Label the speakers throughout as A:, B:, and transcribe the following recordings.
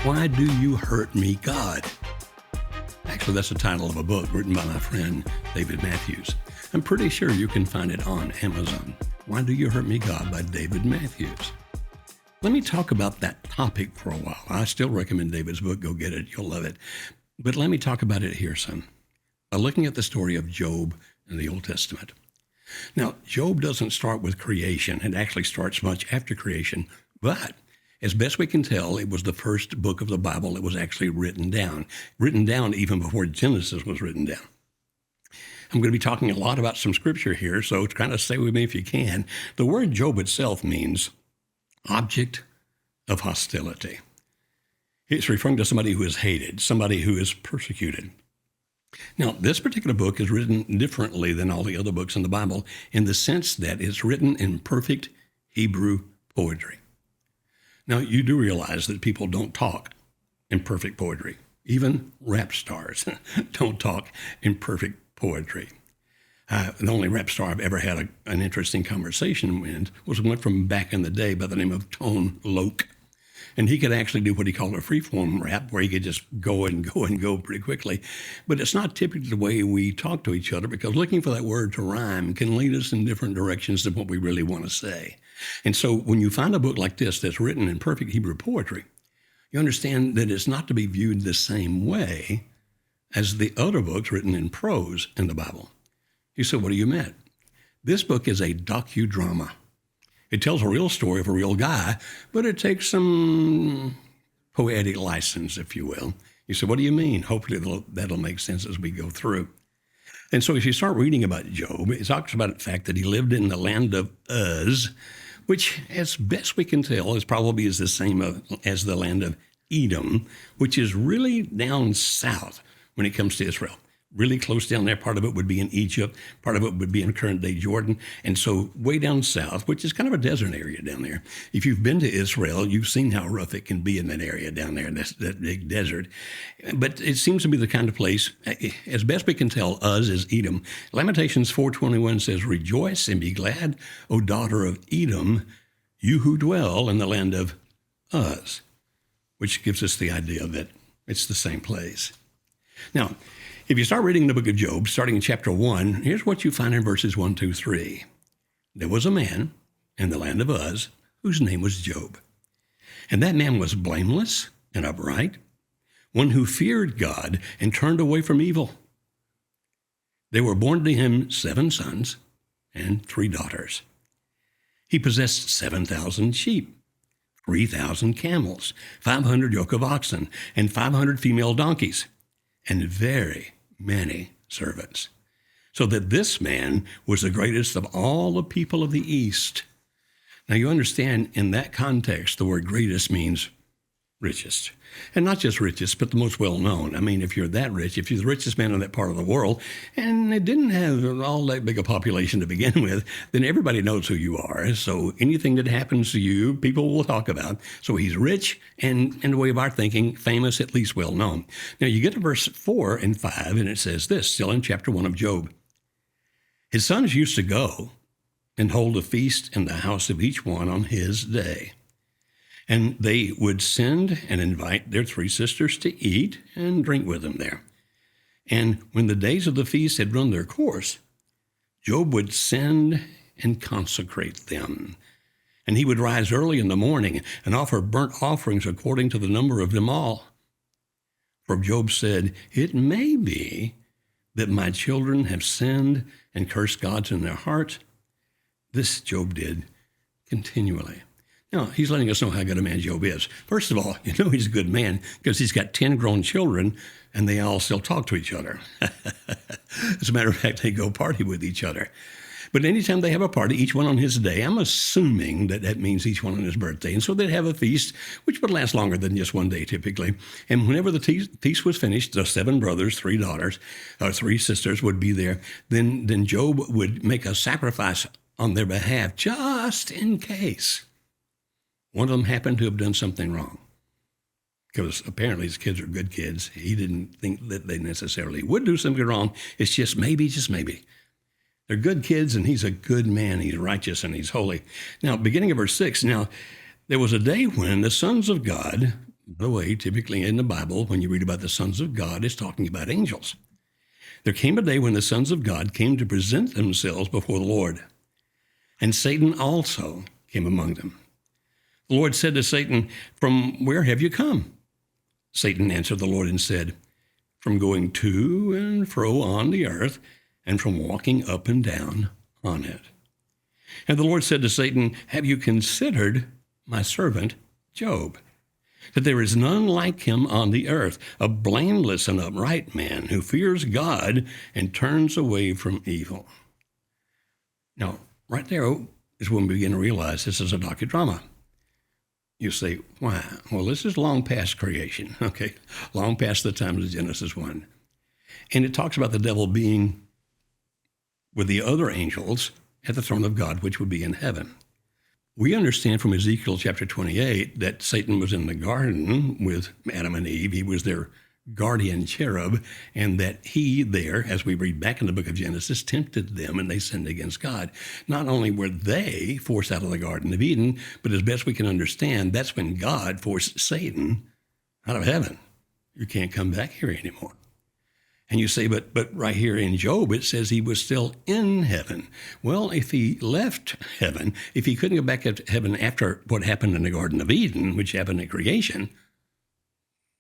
A: Why Do You Hurt Me, God? Actually, that's the title of a book written by my friend David Matthews. I'm pretty sure you can find it on Amazon. Why Do You Hurt Me, God by David Matthews. Let me talk about that topic for a while. I still recommend David's book. Go get it. You'll love it. But let me talk about it here some. By looking at the story of Job in the Old Testament. Now, Job doesn't start with creation. It actually starts much after creation. But as best we can tell, it was the first book of the Bible that was actually written down even before Genesis was written down. I'm going to be talking a lot about some scripture here, so kind of stay with me if you can. The word Job itself means object of hostility. It's referring to somebody who is hated, somebody who is persecuted. Now, this particular book is written differently than all the other books in the Bible in the sense that it's written in perfect Hebrew poetry. Now, you do realize that people don't talk in perfect poetry. Even rap stars don't talk in perfect poetry. The only rap star I've ever had an interesting conversation with was one from back in the day by the name of Tone Loc. And he could actually do what he called a freeform rap, where he could just go and go and go pretty quickly. But it's not typically the way we talk to each other, because looking for that word to rhyme can lead us in different directions than what we really want to say. And so when you find a book like this that's written in perfect Hebrew poetry, you understand that it's not to be viewed the same way as the other books written in prose in the Bible. You say, what do you mean? This book is a docudrama. It tells a real story of a real guy, but it takes some poetic license, if you will. You say, what do you mean? Hopefully that'll make sense as we go through. And so if you start reading about Job, it talks about the fact that he lived in the land of Uz, which, as best we can tell, is probably the same as the land of Edom, which is really down south when it comes to Israel. Really close down there. Part of it would be in Egypt. Part of it would be in current-day Jordan. And so way down south, which is kind of a desert area down there. If you've been to Israel, you've seen how rough it can be in that area down there, that big desert. But it seems to be the kind of place, as best we can tell, Uz is Edom. Lamentations 4:21 says, "Rejoice and be glad, O daughter of Edom, you who dwell in the land of Uz," which gives us the idea that it's the same place. Now, if you start reading the book of Job, starting in chapter 1, here's what you find in verses 1, 2, 3. There was a man in the land of Uz whose name was Job. And that man was blameless and upright, one who feared God and turned away from evil. There were born to him 7 sons and 3 daughters. He possessed 7,000 sheep, 3,000 camels, 500 yoke of oxen, and 500 female donkeys, and very many servants, so that this man was the greatest of all the people of the East. Now you understand, in that context, the word greatest means richest. And not just richest, but the most well-known. I mean, if you're that rich, if you're the richest man in that part of the world, and it didn't have all that big a population to begin with, then everybody knows who you are. So anything that happens to you, people will talk about. So he's rich, and in the way of our thinking, famous, at least well-known. Now you get to verse 4 and 5, and it says this, still in chapter 1 of Job. His sons used to go and hold a feast in the house of each one on his day. And they would send and invite their 3 sisters to eat and drink with them there. And when the days of the feast had run their course, Job would send and consecrate them. And he would rise early in the morning and offer burnt offerings according to the number of them all. For Job said, "It may be that my children have sinned and cursed gods in their hearts." This Job did continually. Now, he's letting us know how good a man Job is. First of all, you know he's a good man because he's got 10 grown children, and they all still talk to each other. As a matter of fact, they go party with each other. But anytime they have a party, each one on his day, I'm assuming that means each one on his birthday. And so they'd have a feast, which would last longer than just one day typically. And whenever the feast was finished, the 7 brothers, 3 daughters, or 3 sisters would be there. Then Job would make a sacrifice on their behalf, just in case one of them happened to have done something wrong. Because apparently his kids are good kids. He didn't think that they necessarily would do something wrong. It's just maybe. They're good kids, and he's a good man. He's righteous, and he's holy. Now, beginning of verse 6, now, there was a day when the sons of God By the way, typically in the Bible, when you read about the sons of God, it's talking about angels. There came a day when the sons of God came to present themselves before the Lord, and Satan also came among them. The Lord said to Satan, "From where have you come?" Satan answered the Lord and said, "From going to and fro on the earth, and from walking up and down on it." And the Lord said to Satan, "Have you considered my servant Job? That there is none like him on the earth, a blameless and upright man who fears God and turns away from evil." Now, right there is when we begin to realize this is a docudrama. You say, why? Well, this is long past creation, okay? Long past the times of Genesis 1. And it talks about the devil being with the other angels at the throne of God, which would be in heaven. We understand from Ezekiel chapter 28 that Satan was in the garden with Adam and Eve. He was their guardian cherub, and that he there, as we read back in the book of Genesis, tempted them and they sinned against God. Not only were they forced out of the Garden of Eden, but as best we can understand, that's when God forced Satan out of heaven. You can't come back here anymore. And you say, but right here in Job, it says he was still in heaven. Well, if he left heaven, if he couldn't go back to heaven after what happened in the Garden of Eden, which happened at creation,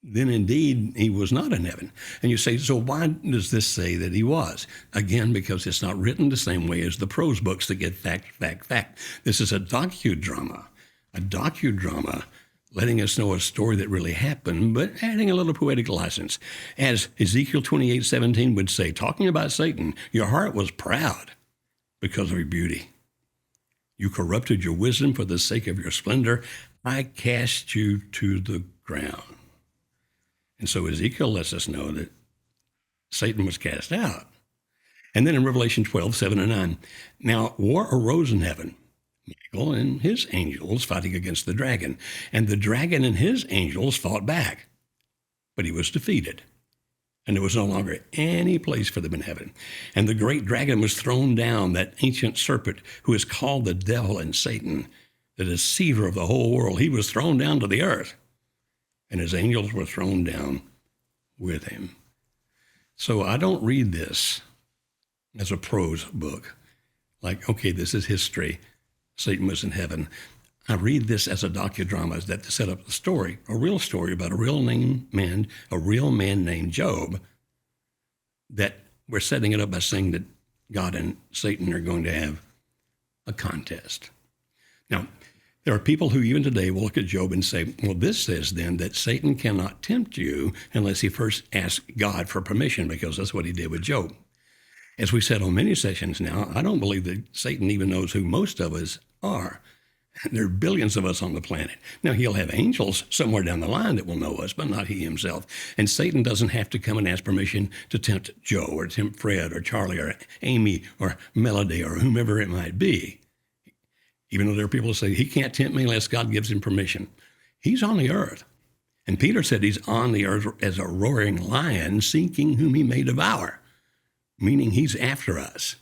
A: then indeed he was not in heaven. And you say, so why does this say that he was? Again, because it's not written the same way as the prose books that get fact, fact, fact. This is a docudrama letting us know a story that really happened, but adding a little poetic license. As Ezekiel 28:17 would say, talking about Satan, your heart was proud because of your beauty. You corrupted your wisdom for the sake of your splendor. I cast you to the ground. And so Ezekiel lets us know that Satan was cast out. And then in Revelation 12:7-9, now war arose in heaven. Michael and his angels fighting against the dragon. And the dragon and his angels fought back. But he was defeated. And there was no longer any place for them in heaven. And the great dragon was thrown down, that ancient serpent who is called the devil and Satan, the deceiver of the whole world. He was thrown down to the earth. And his angels were thrown down with him. So I don't read this as a prose book. Like, okay, this is history. Satan was in heaven. I read this as a docudrama that to set up the story, a real story about a real man named Job, that we're setting it up by saying that God and Satan are going to have a contest. Now, there are people who even today will look at Job and say, well, this says then that Satan cannot tempt you unless he first asks God for permission, because that's what he did with Job. As we said on many sessions now, I don't believe that Satan even knows who most of us are. There are billions of us on the planet. Now, he'll have angels somewhere down the line that will know us, but not he himself. And Satan doesn't have to come and ask permission to tempt Joe or tempt Fred or Charlie or Amy or Melody or whomever it might be. Even though there are people who say, he can't tempt me unless God gives him permission. He's on the earth. And Peter said he's on the earth as a roaring lion seeking whom he may devour, meaning he's after us.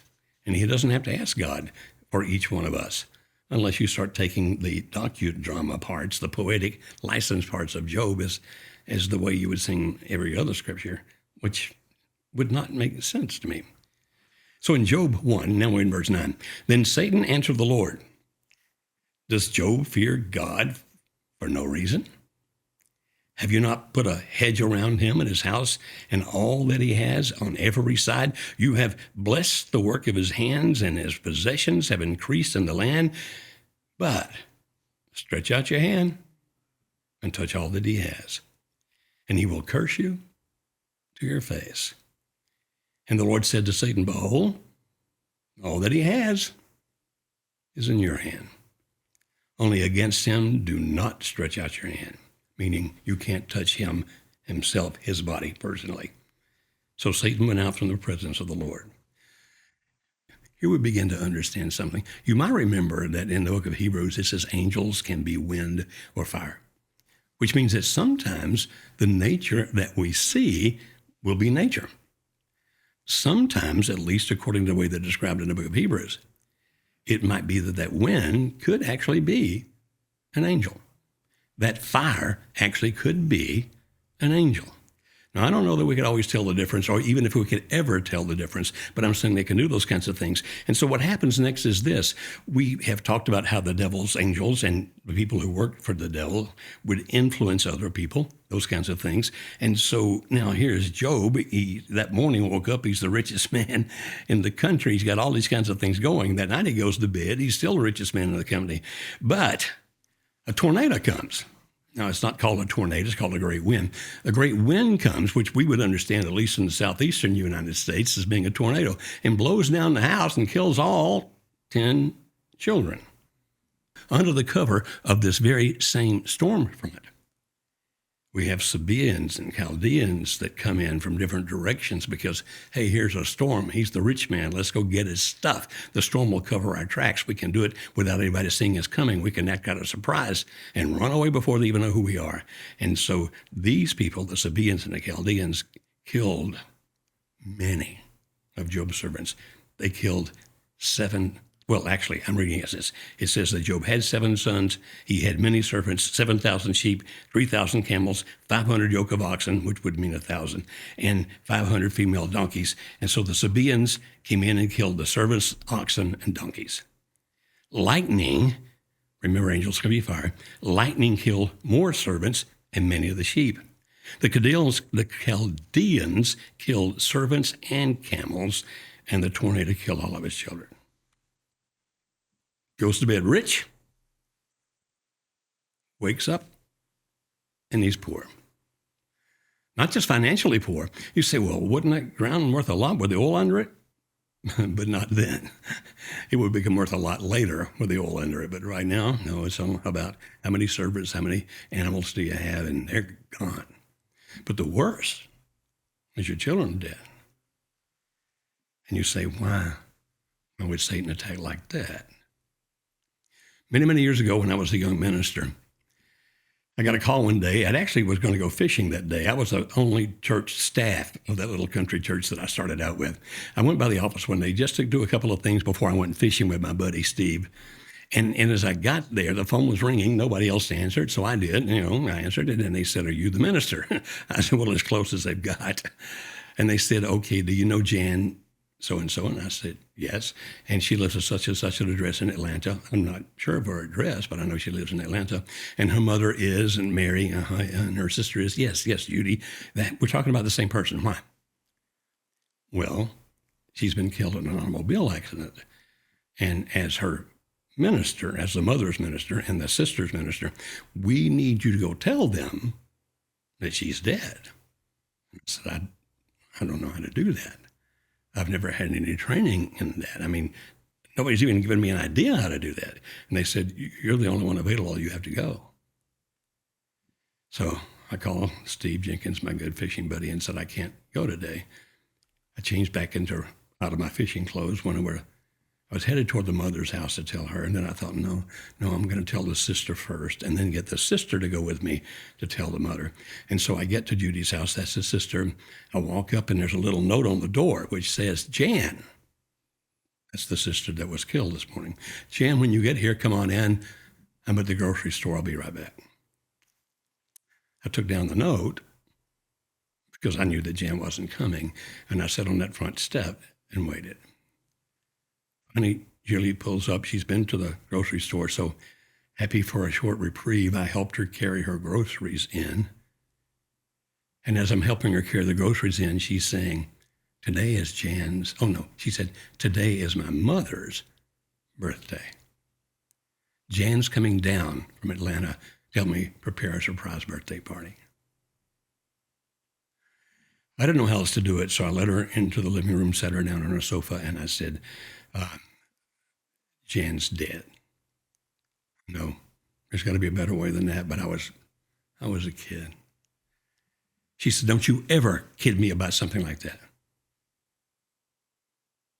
A: And he doesn't have to ask God for each one of us, unless you start taking the docudrama parts, the poetic license parts of Job as the way you would sing every other scripture, which would not make sense to me. So in Job 1, now we're in verse 9, then Satan answered the Lord, does Job fear God for no reason? Have you not put a hedge around him and his house and all that he has on every side? You have blessed the work of his hands, and his possessions have increased in the land. But stretch out your hand and touch all that he has, and he will curse you to your face. And the Lord said to Satan, behold, all that he has is in your hand. Only against him do not stretch out your hand. Meaning you can't touch him himself, his body personally. So Satan went out from the presence of the Lord. Here we begin to understand something. You might remember that in the book of Hebrews, it says angels can be wind or fire, which means that sometimes the nature that we see will be nature. Sometimes, at least according to the way they're described in the book of Hebrews, it might be that wind could actually be an angel. that fire actually could be an angel. Now, I don't know that we could always tell the difference, or even if we could ever tell the difference, but I'm saying they can do those kinds of things. And so what happens next is this. We have talked about how the devil's angels and the people who work for the devil would influence other people, those kinds of things. And so now here's Job. He, that morning, woke up. He's the richest man in the country. He's got all these kinds of things going. That night he goes to bed. He's still the richest man in the company. But a tornado comes. Now, it's not called a tornado, it's called a great wind. A great wind comes, which we would understand, at least in the southeastern United States, as being a tornado, and blows down the house and kills all 10 children under the cover of this very same storm from it. We have Sabaeans and Chaldeans that come in from different directions because, hey, here's a storm. He's the rich man. Let's go get his stuff. The storm will cover our tracks. We can do it without anybody seeing us coming. We can act out of surprise and run away before they even know who we are. And so these people, the Sabaeans and the Chaldeans, killed many of Job's servants. They killed 7. Well, actually, I'm reading it. It says that Job had 7 sons. He had many servants, 7,000 sheep, 3,000 camels, 500 yoke of oxen, which would mean 1,000, and 500 female donkeys. And so the Sabaeans came in and killed the servants, oxen, and donkeys. Lightning, remember angels can be fire, lightning killed more servants and many of the sheep. The Chaldeans killed servants and camels, and the tornado killed all of his children. Goes to bed rich, wakes up, and he's poor. Not just financially poor. You say, well, wouldn't that ground worth a lot with the oil under it? But not then. It would become worth a lot later with the oil under it. But right now, no, it's all about how many servants, how many animals do you have, and they're gone. But the worst is your children are dead. And you say, why would Satan attack like that? Many, many years ago when I was a young minister, I got a call one day. I actually was going to go fishing that day. I was the only church staff of that little country church that I started out with. I went by the office one day just to do a couple of things before I went fishing with my buddy Steve. And as I got there, the phone was ringing. Nobody else answered, so I did. I answered it, and they said, "Are you the minister?" I said, "Well, as close as they've got." And they said, "Okay, do you know Jan so-and-so?" And I said, "Yes." And she lives at such and such an address in Atlanta. I'm not sure of her address, but I know she lives in Atlanta. And her mother is, and Mary, and her sister is, yes, Judy. We're talking about the same person. Why? Well, she's been killed in an automobile accident. And as her minister, as the mother's minister and the sister's minister, we need you to go tell them that she's dead. I said, I don't know how to do that. I've never had any training in that. I mean, nobody's even given me an idea how to do that. And they said, "You're the only one available. You have to go." So I called Steve Jenkins, my good fishing buddy, and said, "I can't go today." I changed back out of my fishing clothes when I was headed toward the mother's house to tell her. And then I thought, no, I'm going to tell the sister first and then get the sister to go with me to tell the mother. And so I get to Judy's house. That's the sister. I walk up and there's a little note on the door which says, "Jan." That's the sister that was killed this morning. "Jan, when you get here, come on in. I'm at the grocery store. I'll be right back." I took down the note because I knew that Jan wasn't coming. And I sat on that front step and waited. Honey, Julie pulls up. She's been to the grocery store, so happy for a short reprieve, I helped her carry her groceries in. And as I'm helping her carry the groceries in, she's saying, "Today is Jan's," oh no, she said, "Today is my mother's birthday. Jan's coming down from Atlanta to help me prepare a surprise birthday party." I didn't know how else to do it, so I let her into the living room, sat her down on her sofa, and I said, "Jan's dead." No, there's got to be a better way than that, but I was a kid. She said, "Don't you ever kid me about something like that."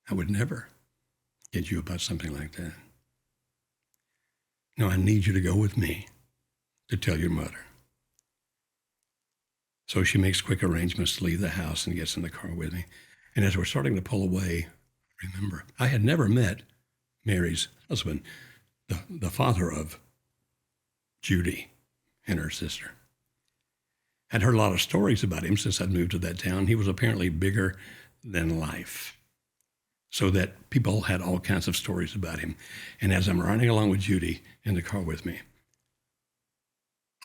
A: I would never kid you about something like that. No, I need you to go with me to tell your mother. So she makes quick arrangements to leave the house and gets in the car with me. And as we're starting to pull away, remember, I had never met Mary's husband, the father of Judy and her sister. I'd heard a lot of stories about him since I'd moved to that town. He was apparently bigger than life, so that people had all kinds of stories about him. And as I'm riding along with Judy in the car with me,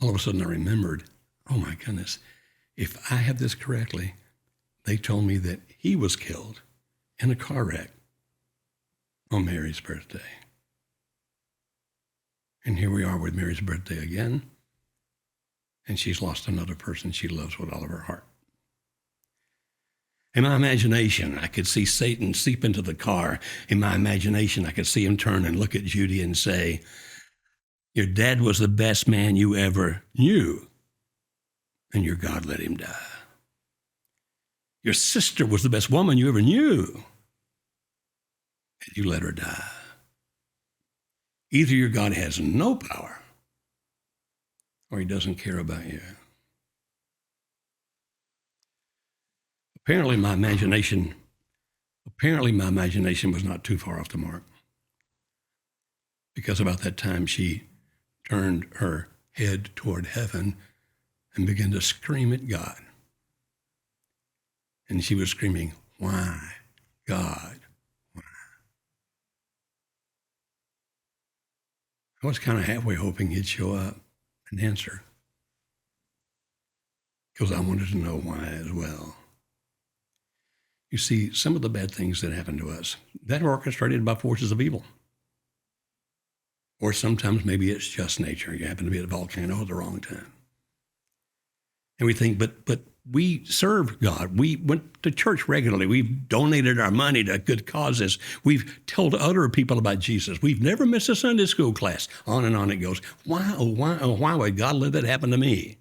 A: all of a sudden I remembered, oh my goodness, if I have this correctly, they told me that he was killed in a car wreck on Mary's birthday. And here we are with Mary's birthday again, and she's lost another person she loves with all of her heart. In my imagination, I could see Satan seep into the car. In my imagination, I could see him turn and look at Judy and say, your dad was the best man you ever knew, and your God let him die. Your sister was the best woman you ever knew, and you let her die. Either your God has no power, or he doesn't care about you. Apparently my imagination was not too far off the mark, because about that time she turned her head toward heaven and began to scream at God. And she was screaming, why, God, why? I was kind of halfway hoping he'd show up and answer, because I wanted to know why as well. You see, some of the bad things that happen to us, that are orchestrated by forces of evil. Or sometimes maybe it's just nature. You happen to be at a volcano at the wrong time. And we think, but we serve God. We went to church regularly. We've donated our money to good causes. We've told other people about Jesus. We've never missed a Sunday school class. On and on it goes. Why, oh, why, oh, why would God let that happen to me?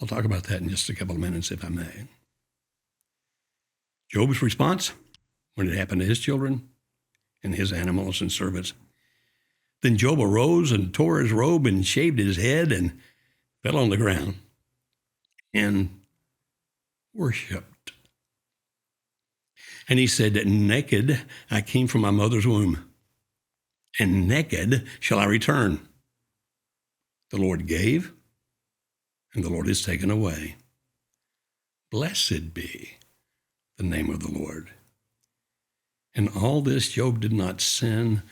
A: I'll talk about that in just a couple of minutes, if I may. Job's response when it happened to his children and his animals and servants. Then Job arose and tore his robe and shaved his head and fell on the ground and worshiped. And he said, naked I came from my mother's womb, and naked shall I return. The Lord gave, and the Lord is taken away. Blessed be the name of the Lord. In all this, Job did not sin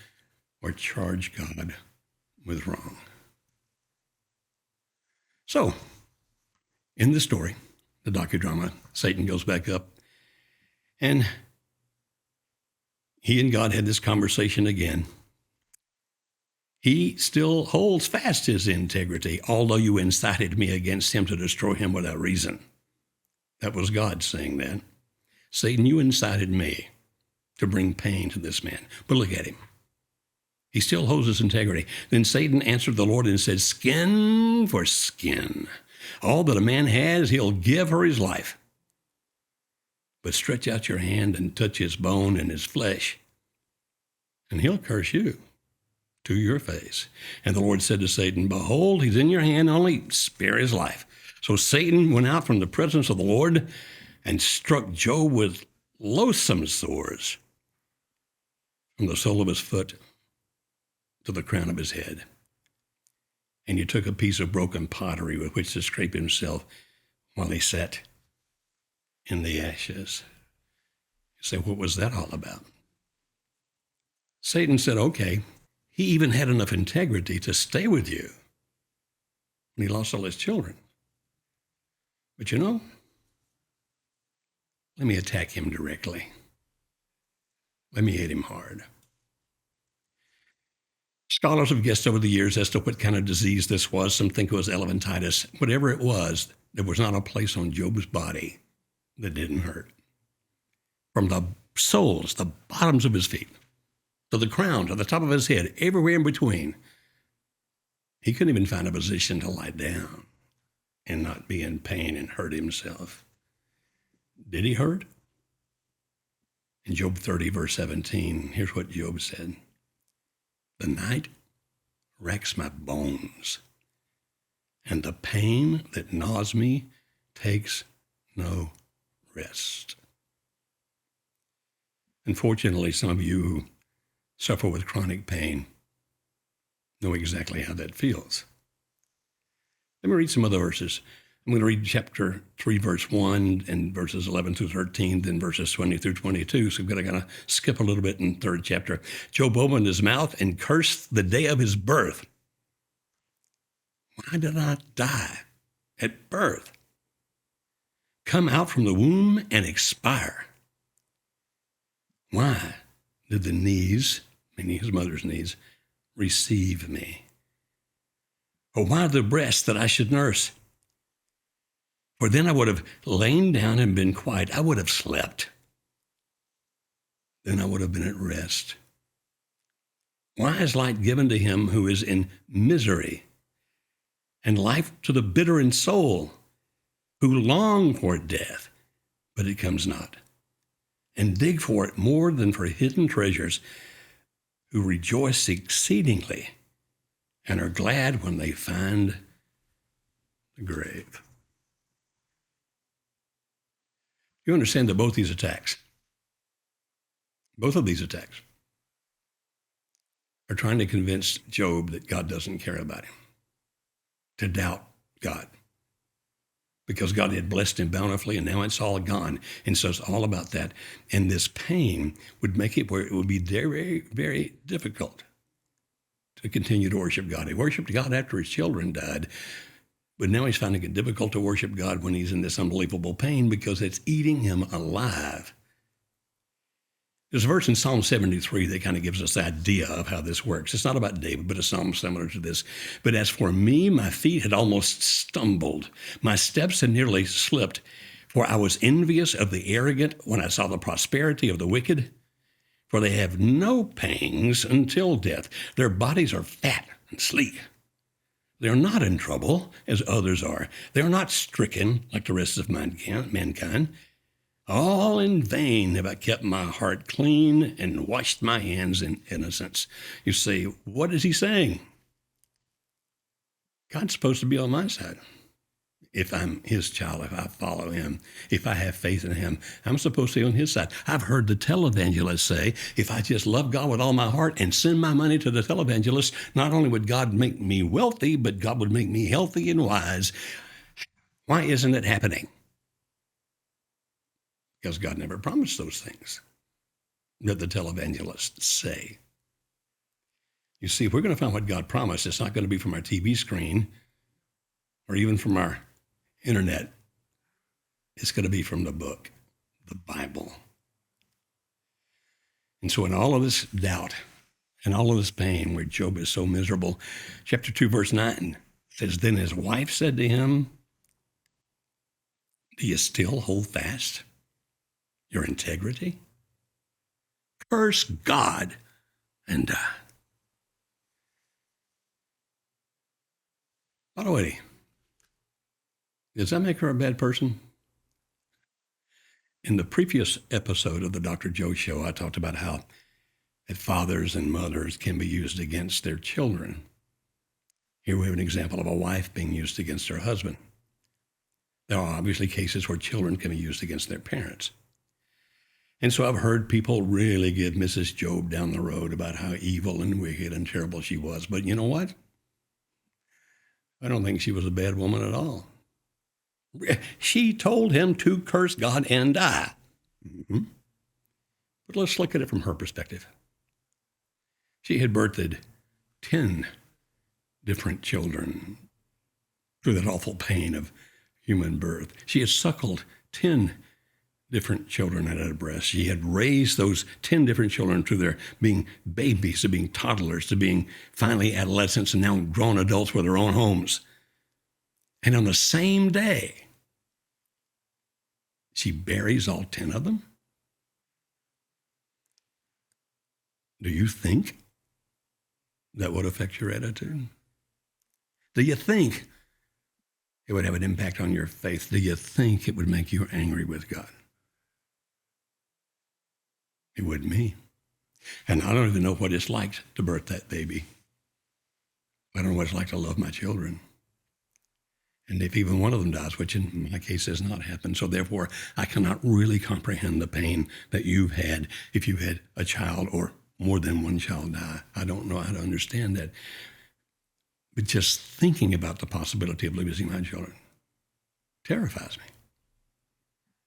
A: or charge God with wrong. So, in the story, the docudrama, Satan goes back up, and he and God had this conversation again. He still holds fast his integrity, although you incited me against him to destroy him without reason. That was God saying that. Satan, you incited me to bring pain to this man. But look at him. He still holds his integrity. Then Satan answered the Lord and said, skin for skin. All that a man has, he'll give for his life. But stretch out your hand and touch his bone and his flesh, and he'll curse you to your face. And the Lord said to Satan, behold, he's in your hand, only spare his life. So Satan went out from the presence of the Lord and struck Job with loathsome sores from the sole of his foot to the crown of his head. And he took a piece of broken pottery with which to scrape himself while he sat in the ashes. You say, what was that all about? Satan said, okay, he even had enough integrity to stay with you when he lost all his children. But you know, let me attack him directly. Let me hit him hard. Scholars have guessed over the years as to what kind of disease this was. Some think it was elephantitis. Whatever it was, there was not a place on Job's body that didn't hurt. From the soles, the bottoms of his feet, to the crown, to the top of his head, everywhere in between. He couldn't even find a position to lie down and not be in pain and hurt himself. Did he hurt? In Job 30, verse 17, here's what Job said. The night racks my bones, and the pain that gnaws me takes no rest. Unfortunately, some of you who suffer with chronic pain know exactly how that feels. Let me read some other verses. I'm going to read chapter 3, verse 1, and verses 11 through 13, then verses 20 through 22. So I'm going to skip a little bit in the third chapter. Job opened his mouth and cursed the day of his birth. Why did I die at birth? Come out from the womb and expire. Why did the knees, meaning his mother's knees, receive me? Or why the breast that I should nurse? For then I would have lain down and been quiet. I would have slept. Then I would have been at rest. Why is light given to him who is in misery, and life to the bitter in soul, who long for death, but it comes not, and dig for it more than for hidden treasures, who rejoice exceedingly and are glad when they find the grave? You understand that both of these attacks are trying to convince Job that God doesn't care about him, to doubt God, because God had blessed him bountifully and now it's all gone. And so it's all about that. And this pain would make it where it would be very, very difficult to continue to worship God. He worshiped God after his children died, but now he's finding it difficult to worship God when he's in this unbelievable pain because it's eating him alive. There's a verse in Psalm 73 that kind of gives us the idea of how this works. It's not about David, but a psalm similar to this. But as for me, my feet had almost stumbled. My steps had nearly slipped, for I was envious of the arrogant when I saw the prosperity of the wicked. For they have no pangs until death. Their bodies are fat and sleek. They're not in trouble, as others are. They're not stricken like the rest of mankind. All in vain have I kept my heart clean and washed my hands in innocence. You say, what is he saying? God's supposed to be on my side. If I'm his child, if I follow him, if I have faith in him, I'm supposed to be on his side. I've heard the televangelists say, if I just love God with all my heart and send my money to the televangelist, not only would God make me wealthy, but God would make me healthy and wise. Why isn't it happening? Because God never promised those things that the televangelists say. You see, if we're going to find what God promised, it's not going to be from our TV screen or even from our internet. It's going to be from the book, the Bible. And so in all of this doubt and all of this pain where Job is so miserable, chapter 2, verse 9 says, then his wife said to him, do you still hold fast your integrity? Curse God and die. By the way, does that make her a bad person? In the previous episode of the Dr. Joe Show, I talked about how that fathers and mothers can be used against their children. Here we have an example of a wife being used against her husband. There are obviously cases where children can be used against their parents. And so I've heard people really give Mrs. Job down the road about how evil and wicked and terrible she was. But you know what? I don't think she was a bad woman at all. She told him to curse God and die. Mm-hmm. But let's look at it from her perspective. She had birthed 10 different children through that awful pain of human birth. She had suckled 10 different children at her breast. She had raised those 10 different children to their being babies, to being toddlers, to being finally adolescents, and now grown adults with their own homes. And on the same day, she buries all 10 of them? Do you think that would affect your attitude? Do you think it would have an impact on your faith? Do you think it would make you angry with God? It would me. And I don't even know what it's like to birth that baby. I don't know what it's like to love my children. And if even one of them dies, which in my case has not happened, so therefore I cannot really comprehend the pain that you've had if you had a child or more than one child die. I don't know how to understand that. But just thinking about the possibility of losing my children terrifies me.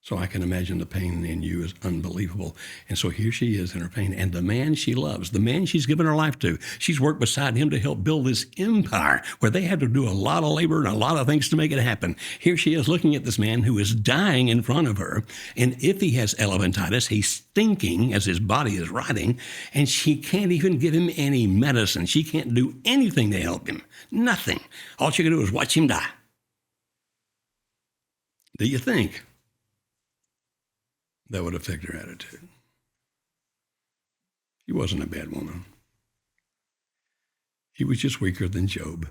A: So I can imagine the pain in you is unbelievable. And so here she is in her pain. And the man she loves, the man she's given her life to, she's worked beside him to help build this empire where they had to do a lot of labor and a lot of things to make it happen. Here she is looking at this man who is dying in front of her. And if he has elephantitis, he's stinking as his body is rotting. And she can't even give him any medicine. She can't do anything to help him. Nothing. All she can do is watch him die. Do you think that would affect her attitude? She wasn't a bad woman. She was just weaker than Job.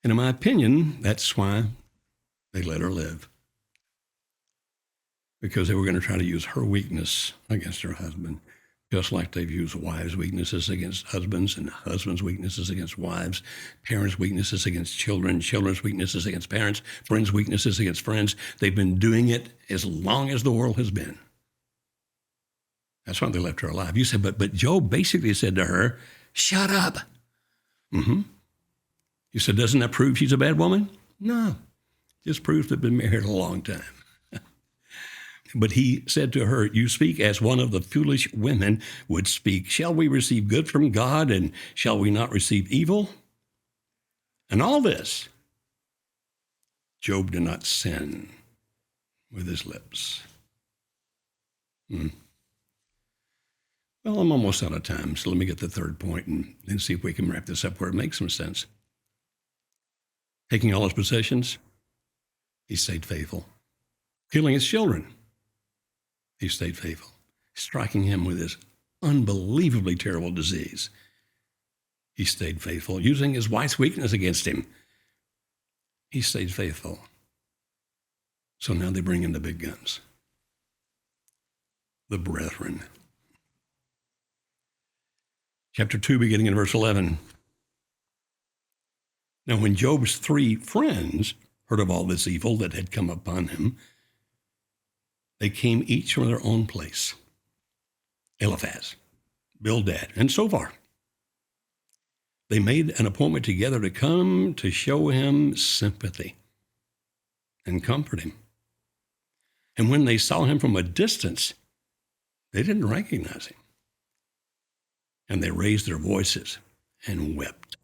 A: And in my opinion, that's why they let her live. Because they were going to try to use her weakness against her husband, just like they've used wives' weaknesses against husbands and husbands' weaknesses against wives, parents' weaknesses against children, children's weaknesses against parents, friends' weaknesses against friends. They've been doing it as long as the world has been. That's why they left her alive. You said, but Job basically said to her, shut up. Mm-hmm. You said, doesn't that prove she's a bad woman? No, just proves they've been married a long time. But he said to her, you speak as one of the foolish women would speak. Shall we receive good from God, and shall we not receive evil? And all this, Job did not sin with his lips. Well, I'm almost out of time, so let me get the third point and see if we can wrap this up where it makes some sense. Taking all his possessions, he stayed faithful. Killing his children, he stayed faithful. Striking him with his unbelievably terrible disease, he stayed faithful. Using his wife's weakness against him, he stayed faithful. So now they bring in the big guns, the brethren. Chapter 2, beginning in verse 11. Now when Job's 3 friends heard of all this evil that had come upon him, they came each from their own place. Eliphaz, Bildad, and Zophar. They made an appointment together to come to show him sympathy and comfort him. And when they saw him from a distance, they didn't recognize him. And they raised their voices and wept.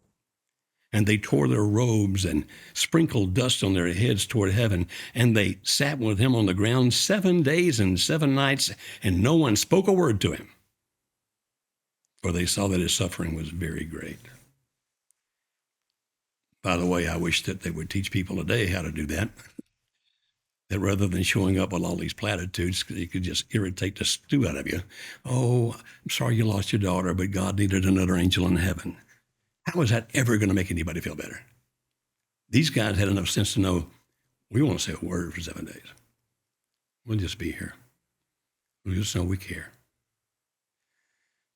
A: And they tore their robes and sprinkled dust on their heads toward heaven. And they sat with him on the ground 7 days and 7 nights, and no one spoke a word to him, for they saw that his suffering was very great. By the way, I wish that they would teach people today how to do that. That rather than showing up with all these platitudes, you could just irritate the stew out of you. Oh, I'm sorry you lost your daughter, but God needed another angel in heaven. How is that ever going to make anybody feel better? These guys had enough sense to know, we won't say a word for 7 days. We'll just be here. We'll just know we care.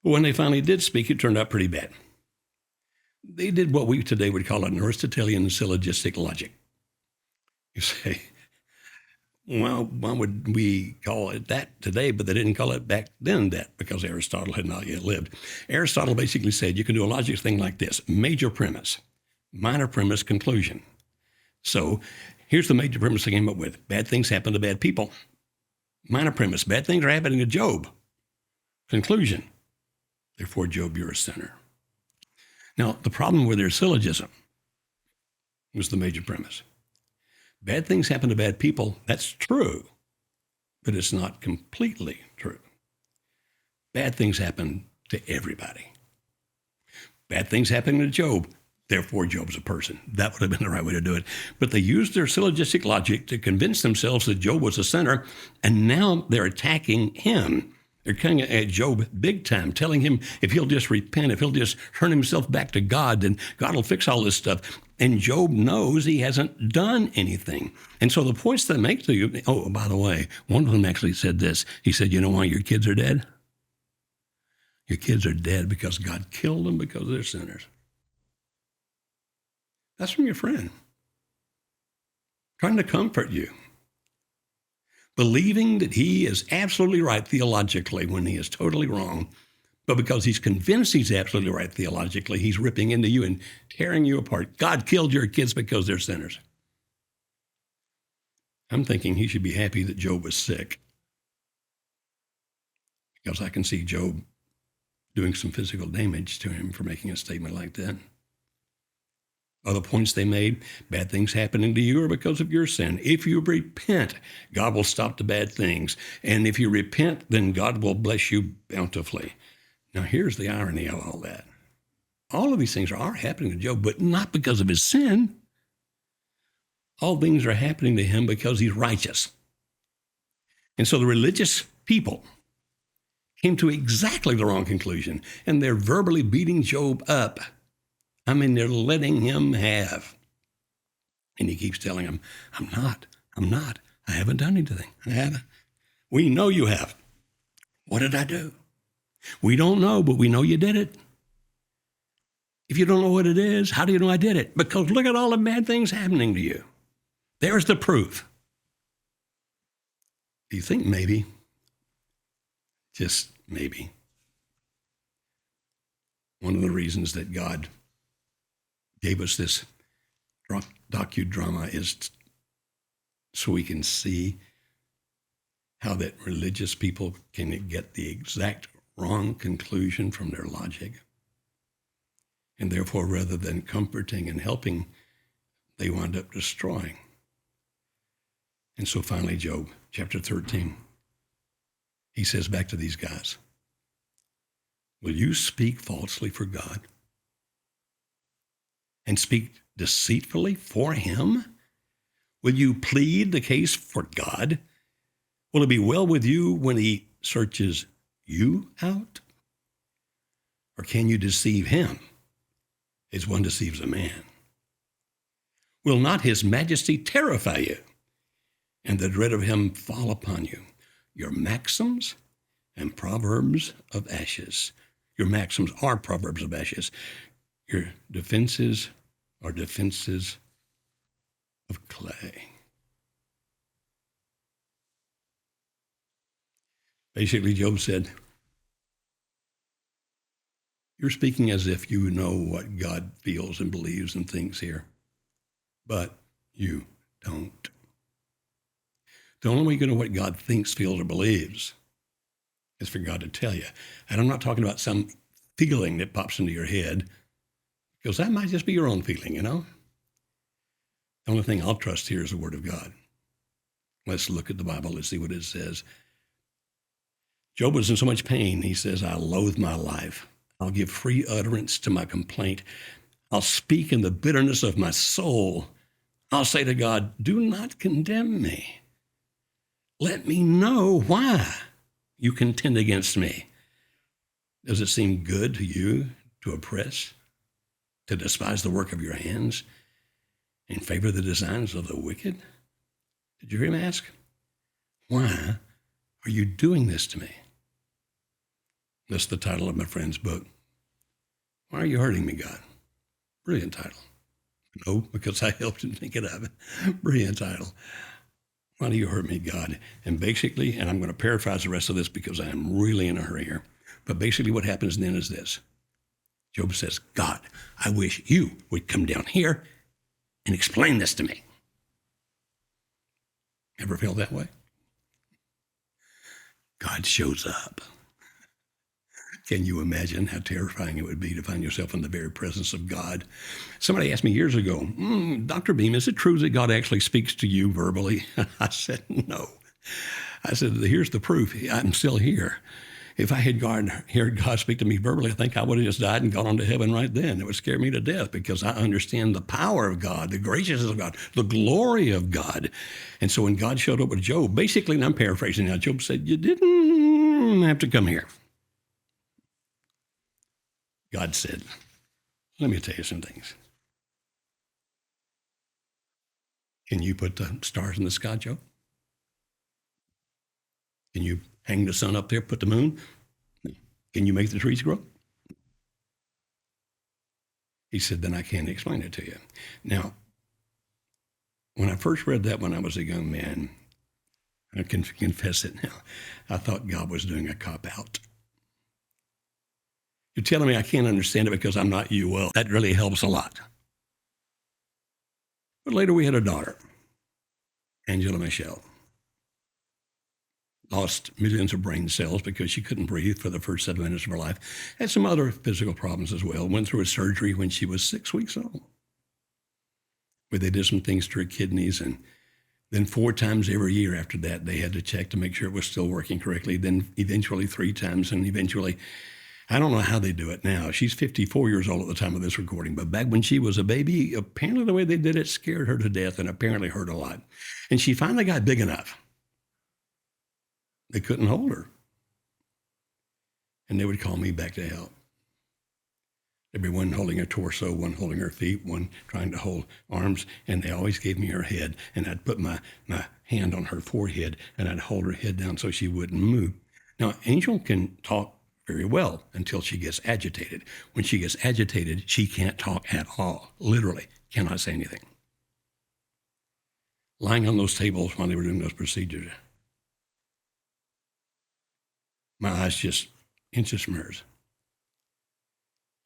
A: But when they finally did speak, it turned out pretty bad. They did what we today would call an Aristotelian syllogistic logic. You say, well, why would we call it that today, but they didn't call it back then that because Aristotle had not yet lived. Aristotle basically said you can do a logic thing like this: major premise, minor premise, conclusion. So here's the major premise they came up with. Bad things happen to bad people. Minor premise, bad things are happening to Job. Conclusion, therefore, Job, you're a sinner. Now, the problem with their syllogism was the major premise. Bad things happen to bad people, that's true, but it's not completely true. Bad things happen to everybody. Bad things happen to Job, therefore Job's a person. That would have been the right way to do it. But they used their syllogistic logic to convince themselves that Job was a sinner, and now they're attacking him. They're coming at Job big time, telling him if he'll just repent, if he'll just turn himself back to God, then God will fix all this stuff. And Job knows he hasn't done anything. And so the points they make to you, oh, by the way, one of them actually said this. He said, you know why your kids are dead? Your kids are dead because God killed them because they're sinners. That's from your friend, trying to comfort you, believing that he is absolutely right theologically when he is totally wrong But because he's convinced he's absolutely right theologically, he's ripping into you and tearing you apart. God killed your kids because they're sinners. I'm thinking he should be happy that Job was sick, because I can see Job doing some physical damage to him for making a statement like that. Other points they made, bad things happening to you are because of your sin. If you repent, God will stop the bad things. And if you repent, then God will bless you bountifully. Now, here's the irony of all that. All of these things are happening to Job, but not because of his sin. All things are happening to him because he's righteous. And so the religious people came to exactly the wrong conclusion, and they're verbally beating Job up. I mean, they're letting him have. And he keeps telling them, I'm not. I haven't done anything. I haven't. We know you have. What did I do? We don't know, but we know you did it. If you don't know what it is, how do you know I did it? Because look at all the bad things happening to you. There's the proof. Do you think maybe, just maybe, one of the reasons that God gave us this docudrama is so we can see how that religious people can get the exact wrong conclusion from their logic? And therefore, rather than comforting and helping, they wind up destroying. And so finally, Job, chapter 13, he says back to these guys, will you speak falsely for God and speak deceitfully for him? Will you plead the case for God? Will it be well with you when he searches you out? Or can you deceive him as one deceives a man? Will not his majesty terrify you, and the dread of him fall upon you? Your maxims and proverbs of ashes. Your maxims are proverbs of ashes. Your defenses are defenses of clay. Basically, Job said, you're speaking as if you know what God feels and believes and thinks here, but you don't. The only way you know what God thinks, feels, or believes is for God to tell you. And I'm not talking about some feeling that pops into your head, because that might just be your own feeling, you know? The only thing I'll trust here is the Word of God. Let's look at the Bible. Let's see what it says. Job was in so much pain, he says, I loathe my life. I'll give free utterance to my complaint. I'll speak in the bitterness of my soul. I'll say to God, do not condemn me. Let me know why you contend against me. Does it seem good to you to oppress, to despise the work of your hands, and favor the designs of the wicked? Did you hear him ask? Why are you doing this to me? That's the title of my friend's book. Why are you hurting me, God? Brilliant title. No, because I helped him think it up. Brilliant title. Why do you hurt me, God? And basically, and I'm going to paraphrase the rest of this because I am really in a hurry here, but basically what happens then is this. Job says, God, I wish you would come down here and explain this to me. Ever feel that way? God shows up. Can you imagine how terrifying it would be to find yourself in the very presence of God? Somebody asked me years ago, Dr. Beam, is it true that God actually speaks to you verbally? I said, no. I said, here's the proof. I'm still here. If I had heard God speak to me verbally, I think I would have just died and gone on to heaven right then. It would scare me to death because I understand the power of God, the graciousness of God, the glory of God. And so when God showed up with Job, basically, and I'm paraphrasing now, Job said, you didn't have to come here. God said, let me tell you some things. Can you put the stars in the sky, Job? Can you hang the sun up there, put the moon? Can you make the trees grow? He said, then I can't explain it to you. Now, when I first read that when I was a young man, I can confess it now, I thought God was doing a cop-out. You're telling me I can't understand it because I'm not you. Well, that really helps a lot. But later we had a daughter, Angela Michelle. Lost millions of brain cells because she couldn't breathe for the first 7 minutes of her life. Had some other physical problems as well. Went through a surgery when she was 6 weeks old, where they did some things to her kidneys. And then 4 times every year after that, they had to check to make sure it was still working correctly. Then eventually 3 times, and eventually, I don't know how they do it now. She's 54 years old at the time of this recording, but back when she was a baby, apparently the way they did it scared her to death and apparently hurt a lot. And she finally got big enough. They couldn't hold her. And they would call me back to help. There'd be one holding her torso, one holding her feet, one trying to hold arms, and they always gave me her head. And I'd put my hand on her forehead, and I'd hold her head down so she wouldn't move. Now, Angel can talk very well until she gets agitated. When she gets agitated, she can't talk at all. Literally, cannot say anything. Lying on those tables while they were doing those procedures, my eyes just inches from hers.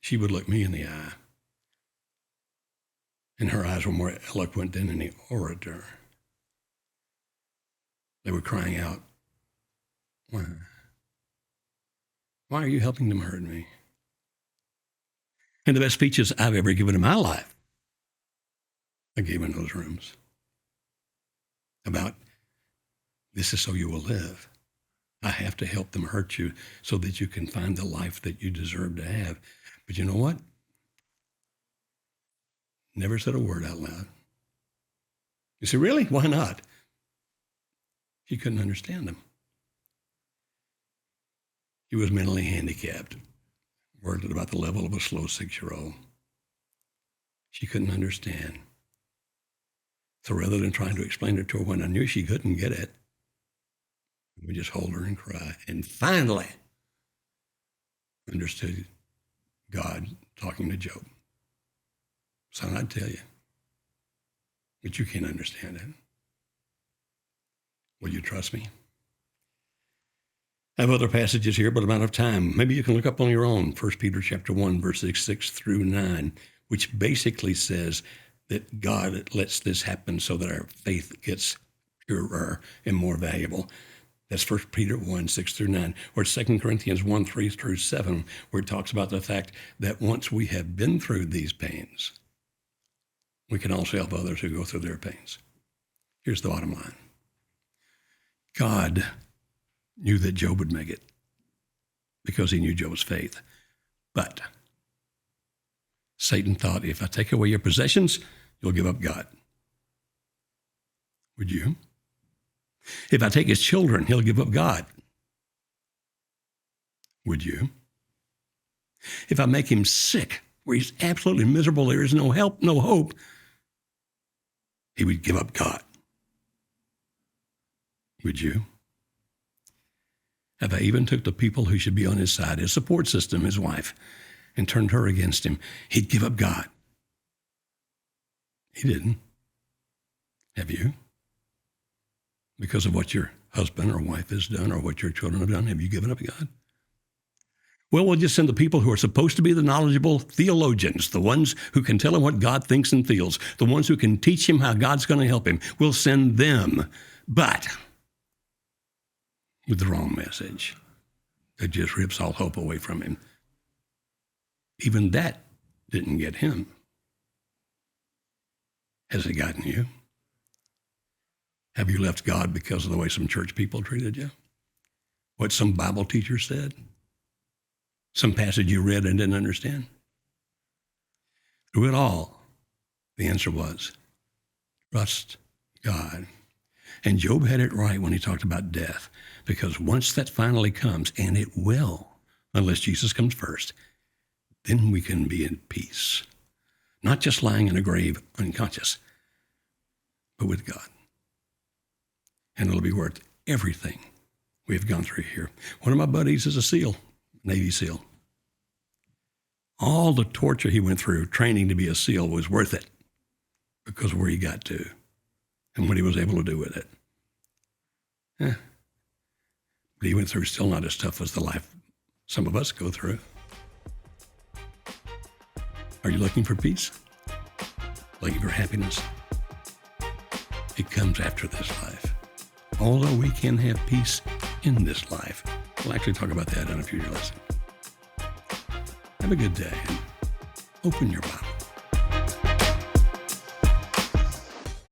A: She would look me in the eye, and her eyes were more eloquent than any orator. They were crying out, "Why? Why are you helping them hurt me?" And the best speeches I've ever given in my life, I gave in those rooms about, this is so you will live. I have to help them hurt you so that you can find the life that you deserve to have. But you know what? Never said a word out loud. You say, really? Why not? She couldn't understand them. She was mentally handicapped, worked at about the level of a slow 6-year-old. She couldn't understand. So rather than trying to explain it to her when I knew she couldn't get it, we just hold her and cry. And finally, understood God talking to Job. Son, I'd tell you, but you can't understand it. Will you trust me? I have other passages here, but I'm out of time. Maybe you can look up on your own, 1 Peter chapter 1, verses 6 through 9, which basically says that God lets this happen so that our faith gets purer and more valuable. That's 1 Peter 1, 6 through 9, or 2 Corinthians 1, 3 through 7, where it talks about the fact that once we have been through these pains, we can also help others who go through their pains. Here's the bottom line. God knew that Job would make it because he knew Job's faith. But Satan thought, if I take away your possessions, you'll give up God. Would you? If I take his children, he'll give up God. Would you? If I make him sick, where he's absolutely miserable, there is no help, no hope, he would give up God. Would you? If I even took the people who should be on his side, his support system, his wife, and turned her against him, he'd give up God. He didn't. Have you? Because of what your husband or wife has done or what your children have done, have you given up God? Well, we'll just send the people who are supposed to be the knowledgeable theologians, the ones who can tell him what God thinks and feels, the ones who can teach him how God's going to help him. We'll send them, but with the wrong message that just rips all hope away from him. Even that didn't get him. Has it gotten you? Have you left God because of the way some church people treated you? What some Bible teacher said? Some passage you read and didn't understand? Through it all, the answer was, trust God. And Job had it right when he talked about death, because once that finally comes, and it will, unless Jesus comes first, then we can be in peace. Not just lying in a grave unconscious, but with God. And it'll be worth everything we've gone through here. One of my buddies is a SEAL, Navy SEAL. All the torture he went through training to be a SEAL was worth it because of where he got to and what he was able to do with it. But he went through still not as tough as the life some of us go through. Are you looking for peace? Looking for happiness? It comes after this life. Although we can have peace in this life. We'll actually talk about that in a future lesson. Have a good day and open your Bible.